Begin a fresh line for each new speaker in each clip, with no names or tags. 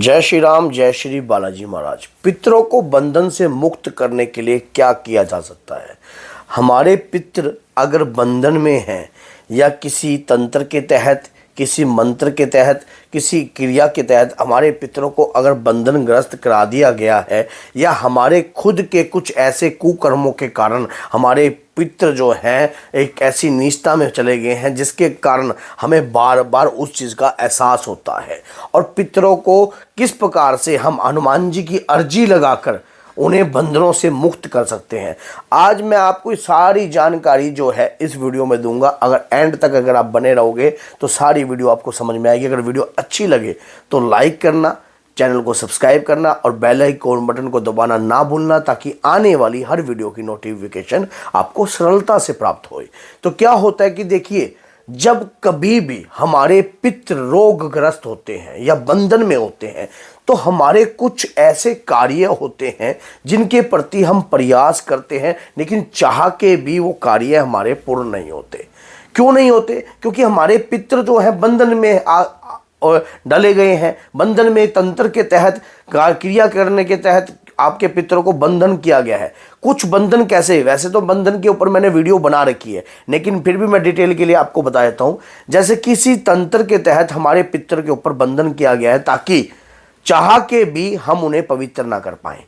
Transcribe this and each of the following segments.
जय श्री राम, जय श्री बालाजी महाराज। पितरों को बंधन से मुक्त करने के लिए क्या किया जा सकता है? हमारे पितृ अगर बंधन में हैं या किसी तंत्र के तहत, किसी मंत्र के तहत, किसी क्रिया के तहत हमारे पितरों को अगर बंधनग्रस्त करा दिया गया है, या हमारे खुद के कुछ ऐसे कुकर्मों के कारण हमारे पितृ जो हैं एक ऐसी नीचता में चले गए हैं जिसके कारण हमें बार बार उस चीज़ का एहसास होता है, और पितरों को किस प्रकार से हम हनुमान जी की अर्जी लगाकर उन्हें बंधनों से मुक्त कर सकते हैं, आज मैं आपको सारी जानकारी जो है इस वीडियो में दूंगा। अगर एंड तक अगर आप बने रहोगे तो सारी वीडियो आपको समझ में आएगी। अगर वीडियो अच्छी लगे तो लाइक करना, चैनल को सब्सक्राइब करना और बेल आइकन बटन को दबाना ना भूलना, ताकि आने वाली हर वीडियो की नोटिफिकेशन आपको सरलता से प्राप्त हो। तो क्या होता है कि देखिए, जब कभी भी हमारे पितृ रोगग्रस्त होते हैं या बंधन में होते हैं तो हमारे कुछ ऐसे कार्य होते हैं जिनके प्रति हम प्रयास करते हैं, लेकिन चाह के भी वो कार्य हमारे पूर्ण नहीं होते। क्यों नहीं होते? क्योंकि हमारे पितृ जो है बंधन में और डले गए हैं। बंधन में तंत्र के तहत, क्रिया करने के तहत आपके पितरों को बंधन किया गया है। कुछ बंधन कैसे, वैसे तो बंधन के ऊपर मैंने वीडियो बना रखी है, लेकिन फिर भी मैं डिटेल के लिए आपको बता देता हूं। जैसे किसी तंत्र के तहत हमारे पितर के ऊपर बंधन किया गया है, ताकि चाह के भी हम उन्हें पवित्र ना कर पाए,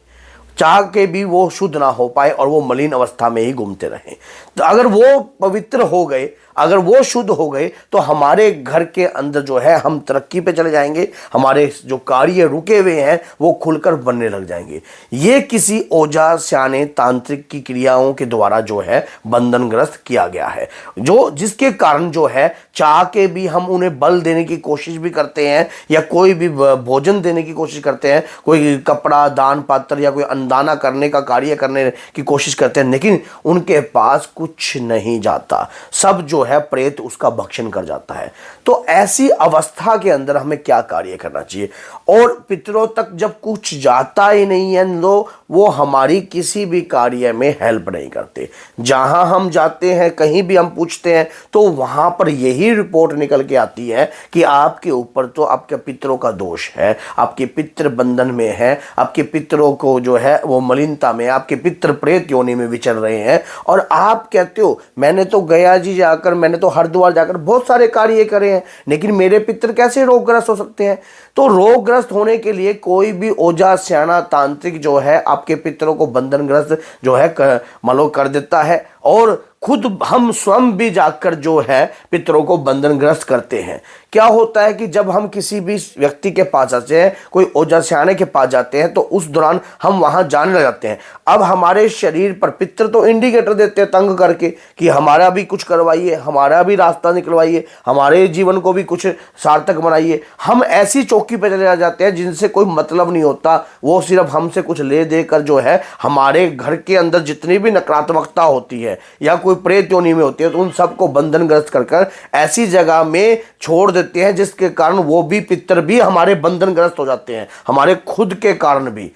चाह के भी वो शुद्ध ना हो पाए और वो मलिन अवस्था में ही घूमते रहें। तो अगर वो पवित्र हो गए, अगर वो शुद्ध हो गए, तो हमारे घर के अंदर जो है हम तरक्की पे चले जाएंगे, हमारे जो कार्य रुके हुए हैं वो खुलकर बनने लग जाएंगे। ये किसी ओझा स्याने तांत्रिक की क्रियाओं के द्वारा जो है बंधनग्रस्त किया गया है, जो जिसके कारण जो है चाह के भी हम उन्हें बल देने की कोशिश भी करते हैं, या कोई भी भोजन देने की कोशिश करते हैं, कोई कपड़ा दान पात्र या कोई अन्नदाना करने का कार्य करने की कोशिश करते हैं, लेकिन उनके पास कुछ नहीं जाता, सब जो है प्रेत उसका भक्षण कर जाता है। तो ऐसी अवस्था के अंदर हमें क्या कार्य करना चाहिए? और पितरों तक जब कुछ जाता ही नहीं है तो वो हमारी किसी भी कार्य में हेल्प नहीं करते। जहां हम जाते हैं, कहीं भी हम पूछते हैं, तो वहां पर यही रिपोर्ट निकल के आती है कि आपके ऊपर तो आपके पितरों का दोष है, आपके पितृ बंधन में है, आपके पितरों को जो है वो मलिनता में, आपके पितृ प्रेत योनि में विचर रहे हैं। और आप कहते हो मैंने तो गया जी जाकर, मैंने तो हरिद्वार जाकर बहुत सारे कार्य करे हैं, लेकिन मेरे पितृ कैसे रोगग्रस्त हो सकते हैं? तो रोगग्रस्त होने के लिए कोई भी ओझा स्याना तांत्रिक जो है आपके पितरों को बंधनग्रस्त जो है कर देता है, और खुद हम स्वयं भी जाकर जो है पितरों को बंधनग्रस्त करते हैं। क्या होता है कि जब हम किसी भी व्यक्ति के पास जाते हैं, कोई ओझा स्याने के पास जाते हैं, तो उस दौरान हम वहां जाने लग जाते हैं। अब हमारे शरीर पर पितर तो इंडिकेटर देते हैं तंग करके कि हमारा भी कुछ करवाइए, हमारा भी रास्ता निकलवाइए, हमारे जीवन को भी कुछ सार्थक बनाइए। हम ऐसी चौकी पर चले जाते हैं जिनसे कोई मतलब नहीं होता, वो सिर्फ हमसे कुछ ले देकर जो है हमारे घर के अंदर जितनी भी नकारात्मकता होती है या कोई प्रेत योनि में होती है, तो उन सबको बंधनग्रस्त कर ऐसी जगह में छोड़ देते हैं, जिसके कारण वो भी पितर भी हमारे बंधनग्रस्त हो जाते हैं, हमारे खुद के कारण भी।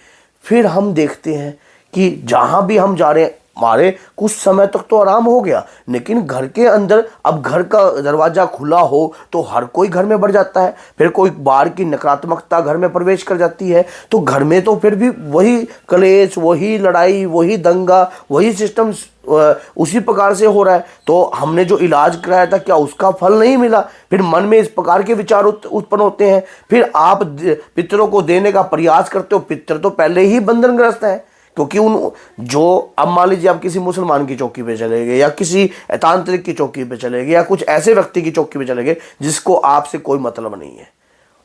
फिर हम देखते हैं कि जहां भी हम जा रहे हैं, हमारे कुछ समय तक तो आराम हो गया, लेकिन घर के अंदर अब घर का दरवाजा खुला हो तो हर कोई घर में बढ़ जाता है, फिर कोई बाहर की नकारात्मकता घर में प्रवेश कर जाती है, तो घर में तो फिर भी वही कलेश, वही लड़ाई, वही दंगा, वही सिस्टम उसी प्रकार से हो रहा है। तो हमने जो इलाज कराया था, क्या उसका फल नहीं मिला? फिर मन में इस प्रकार के विचार उत्पन्न होते हैं। फिर आप पितरों को देने का प्रयास करते हो, पितर तो पहले ही बंधनग्रस्त है, क्योंकि उन जो अब मान लीजिए आप किसी मुसलमान की चौकी पे चले गए, या किसी तांत्रिक की चौकी पे चले गए, या कुछ ऐसे व्यक्ति की चौकी पे चले गए जिसको आपसे कोई मतलब नहीं है,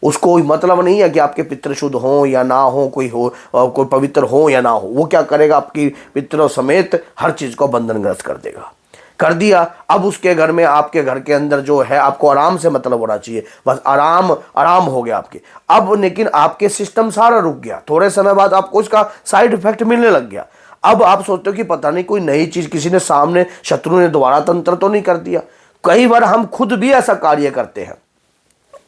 उसको कोई मतलब नहीं है कि आपके पितृ शुद्ध हों या ना हो, कोई पवित्र हो या ना हो। वो क्या करेगा? आपकी पितरों समेत हर चीज को बंधनग्रस्त कर देगा, कर दिया। अब उसके घर में, आपके घर के अंदर जो है आपको आराम से मतलब होना चाहिए, बस आराम आराम हो गया आपके। अब लेकिन आपके सिस्टम सारा रुक गया, थोड़े समय बाद आपको इसका साइड इफेक्ट मिलने लग गया। अब आप सोचते हो कि पता नहीं कोई नई चीज किसी ने सामने, शत्रु ने दोबारा तंत्र तो नहीं कर दिया। कई बार हम खुद भी ऐसा कार्य करते हैं।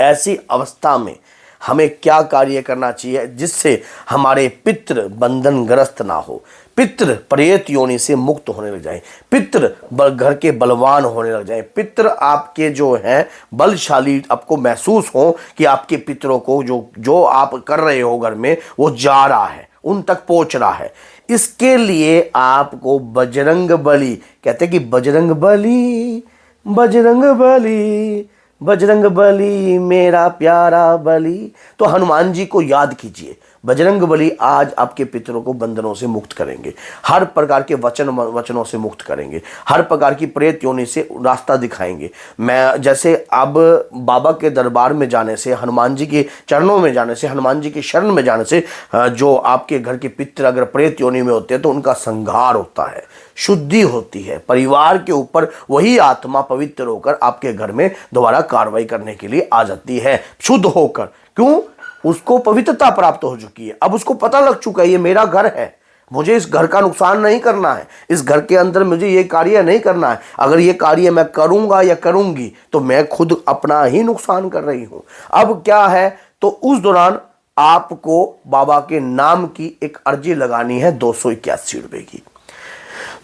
ऐसी अवस्था में हमें क्या कार्य करना चाहिए जिससे हमारे पितृ बंधनग्रस्त ना हो? पितृ प्रेत योनि से मुक्त होने लग जाएं, पितृ घर के बलवान होने लग जाएं, पितृ आपके जो हैं बलशाली आपको महसूस हो कि आपके पितरों को जो आप कर रहे हो घर में वो जा रहा है, उन तक पहुंच रहा है। इसके लिए आपको बजरंग बली, कहते हैं कि बजरंग बली बजरंग बली बजरंग बली मेरा प्यारा बली, तो हनुमान जी को याद कीजिए। बजरंग बली आज आपके पितरों को बंधनों से मुक्त करेंगे, हर प्रकार के वचनों से मुक्त करेंगे, हर प्रकार की प्रेत योनि से रास्ता दिखाएंगे। मैं जैसे अब बाबा के दरबार में जाने से, हनुमान जी के चरणों में जाने से, हनुमान जी की शरण में जाने से जो आपके घर के पितर अगर प्रेत योनि में होते हैं तो उनका संहार होता है, शुद्धि होती है, परिवार के ऊपर वही आत्मा पवित्र होकर आपके घर में दोबारा कार्रवाई करने के लिए आ जाती है, शुद्ध होकर। क्यों? उसको पवित्रता प्राप्त हो चुकी है, अब उसको पता लग चुका है ये मेरा घर है, मुझे इस घर का नुकसान नहीं करना है, इस घर के अंदर मुझे ये कार्य नहीं करना है। अगर ये कार्य मैं करूंगा या करूंगी तो मैं खुद अपना ही नुकसान कर रही हूं। अब क्या है, तो उस दौरान आपको बाबा के नाम की एक अर्जी लगानी है 281 रुपए की।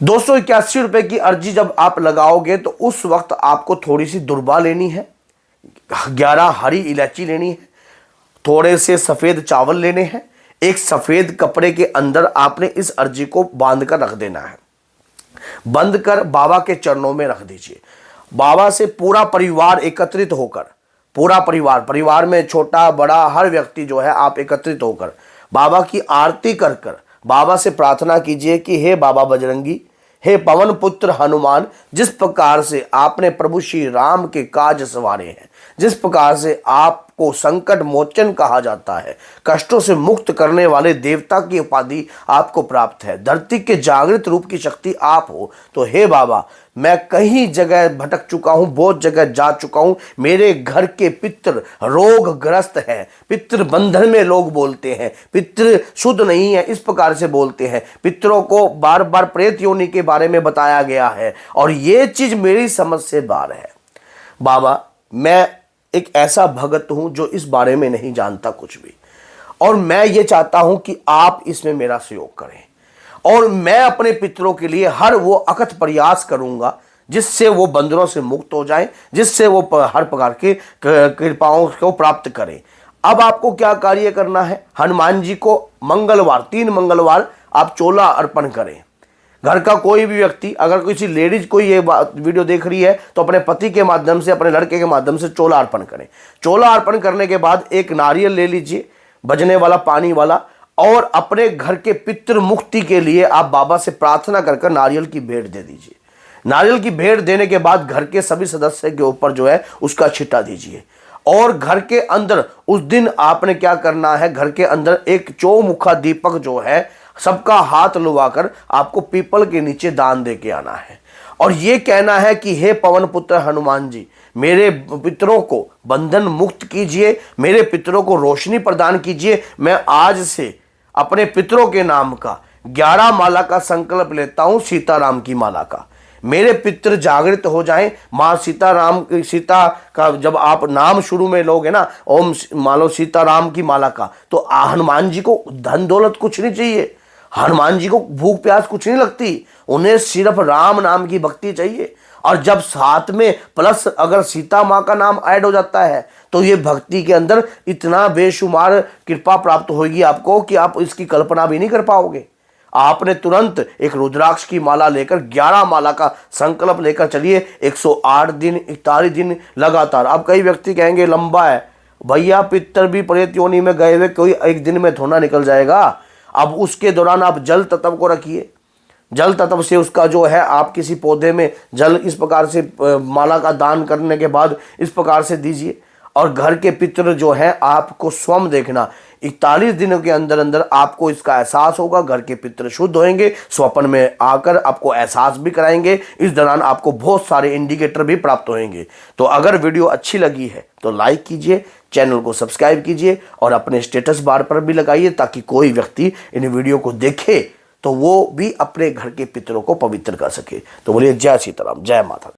281 रुपए की अर्जी जब आप लगाओगे तो उस वक्त आपको थोड़ी सी दुर्बा लेनी है, 11 हरी इलायची लेनी है, थोड़े से सफेद चावल लेने हैं, एक सफेद कपड़े के अंदर आपने इस अर्जी को बांध कर रख देना है, बंद कर बाबा के चरणों में रख दीजिए। बाबा से पूरा परिवार एकत्रित होकर, पूरा परिवार में छोटा बड़ा हर व्यक्ति जो है आप एकत्रित होकर बाबा की आरती कर कर बाबा से प्रार्थना कीजिए कि हे बाबा बजरंगी, हे पवन पुत्र हनुमान, जिस प्रकार से आपने प्रभु श्री राम के काज संवारे हैं, जिस प्रकार से आपको संकट मोचन कहा जाता है, कष्टों से मुक्त करने वाले देवता की उपाधि आपको प्राप्त है, धरती के जागृत रूप की शक्ति आप हो, तो हे बाबा मैं कहीं जगह भटक चुका हूं, बहुत जगह जा चुका हूं, मेरे घर के पितृ रोगग्रस्त हैं, पितृ बंधन में लोग बोलते हैं, पितृ शुद्ध नहीं है, इस प्रकार से बोलते हैं, पितरों को बार बार प्रेत योनि के बारे में बताया गया है और ये चीज मेरी समझ से बाहर है। बाबा मैं एक ऐसा भगत हूं जो इस बारे में नहीं जानता कुछ भी, और मैं ये चाहता हूं कि आप इसमें मेरा सहयोग करें और मैं अपने पितरों के लिए हर वो अकथ प्रयास करूंगा जिससे वो बंधनों से मुक्त हो जाएं, जिससे वो हर प्रकार की कृपाओं को प्राप्त करें। अब आपको क्या कार्य करना है, हनुमान जी को मंगलवार 3 मंगलवार आप चोला अर्पण करें। घर का कोई भी व्यक्ति, अगर किसी लेडीज कोई ये वीडियो देख रही है तो अपने पति के माध्यम से, अपने लड़के के माध्यम से चोला अर्पण करें। चोला अर्पण करने के बाद एक नारियल ले लीजिए, बजने वाला पानी वाला, और अपने घर के पितृ मुक्ति के लिए आप बाबा से प्रार्थना कर नारियल की भेंट दे दीजिए। नारियल की भेंट देने के बाद घर के सभी सदस्य के ऊपर जो है उसका छिट्टा दीजिए, और घर के अंदर उस दिन आपने क्या करना है, घर के अंदर एक चौमुखा दीपक जो है सबका हाथ लुवाकर आपको पीपल के नीचे दान दे के आना है, और ये कहना है कि हे पवन पुत्र हनुमान जी, मेरे पितरों को बंधन मुक्त कीजिए, मेरे पितरों को रोशनी प्रदान कीजिए। मैं आज से अपने पितरों के नाम का 11 माला का संकल्प लेता हूं, सीताराम की माला का। मेरे पितृ जागृत हो जाएं। माँ सीता का जब आप नाम शुरू में लोगे ना, ओम मालो सीताराम की माला का, तो हनुमान जी को धन दौलत कुछ नहीं चाहिए, हनुमान जी को भूख प्यास कुछ नहीं लगती, उन्हें सिर्फ राम नाम की भक्ति चाहिए। और जब साथ में प्लस अगर सीता माँ का नाम ऐड हो जाता है तो ये भक्ति के अंदर इतना बेशुमार कृपा प्राप्त होगी आपको कि आप इसकी कल्पना भी नहीं कर पाओगे। आपने तुरंत एक रुद्राक्ष की माला लेकर 11 माला का संकल्प लेकर चलिए, 108 दिन 41 दिन लगातार। अब कई व्यक्ति कहेंगे लंबा है, भैया पितर भी प्रेत योनि में गए हुए कोई एक दिन में थोड़ा निकल जाएगा। अब उसके दौरान आप जल तत्व को रखिए, जल तत्व से उसका जो है आप किसी पौधे में जल इस प्रकार से माला का दान करने के बाद इस प्रकार से दीजिए। और घर के पितृ जो है आपको स्वयं देखना, 41 दिनों के अंदर अंदर आपको इसका एहसास होगा, घर के पितृ शुद्ध होंगे, स्वप्न में आकर आपको एहसास भी कराएंगे। इस दौरान आपको बहुत सारे इंडिकेटर भी प्राप्त होंगे। तो अगर वीडियो अच्छी लगी है तो लाइक कीजिए, चैनल को सब्सक्राइब कीजिए और अपने स्टेटस बार पर भी लगाइए, ताकि कोई व्यक्ति इन वीडियो को देखे तो वो भी अपने घर के पितरों को पवित्र कर सके। तो बोलिए जय सीताराम, जय माता।